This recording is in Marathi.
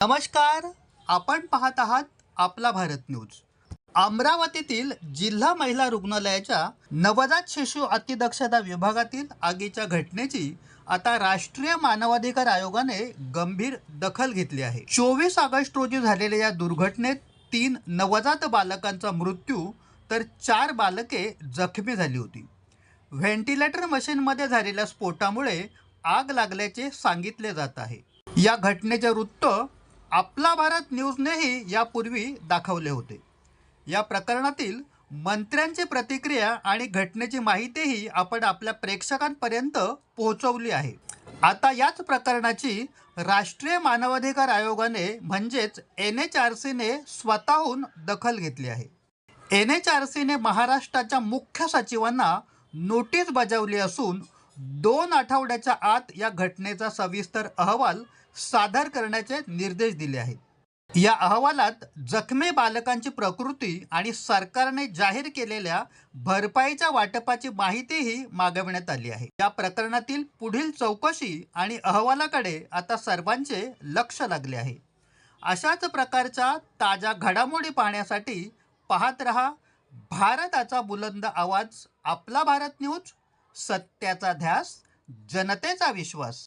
नमस्कार. आपण पाहत आहात आपला भारत न्यूज. अमरावतीतील जिल्हा महिला रुग्णालयाच्या नवजात शिशु अतिदक्षता विभागातील आगीच्या घटनेची आता राष्ट्रीय मानवाधिकार आयोगाने गंभीर दखल घेतली आहे. 24 ऑगस्ट रोजी झालेल्या या दुर्घटनेत 3 नवजात बालकांचा मृत्यू तर 4 बालके जखमी झाली होती. व्हेंटिलेटर मशीनमध्ये झालेल्या स्फोटामुळे आग लागल्याचे सांगितले जात आहे. या घटनेचे वृत्त आपला भारत न्यूजनेही यापूर्वी दाखवले होते. या प्रकरणातील मंत्र्यांची प्रतिक्रिया आणि घटनेची माहितीही आपण आपल्या प्रेक्षकांपर्यंत पोहोचवली आहे. आता याच प्रकरणाची राष्ट्रीय मानवाधिकार आयोगाने म्हणजेच NHRCने स्वतःहून दखल घेतली आहे. NHRCने महाराष्ट्राच्या मुख्य सचिवांना नोटीस बजावली असून 2 आठवड्याच्या आत या घटनेचा सविस्तर अहवाल सादर करण्याचे निर्देश दिले आहेत. या अहवालात जखमी बालकांची प्रकृती आणि सरकारने जाहीर केलेल्या भरपाईच्या वाटपाची माहितीही मागवण्यात आली आहे. या प्रकरणातील पुढील चौकशी आणि अहवालाकडे आता सर्वांचे लक्ष लागले आहे. अशाच प्रकारच्या ताज्या घडामोडी पाहण्यासाठी पाहत रहा भारताचा बुलंद आवाज, आपला भारत न्यूज. सत्याचा ध्यास, जनतेचा विश्वास.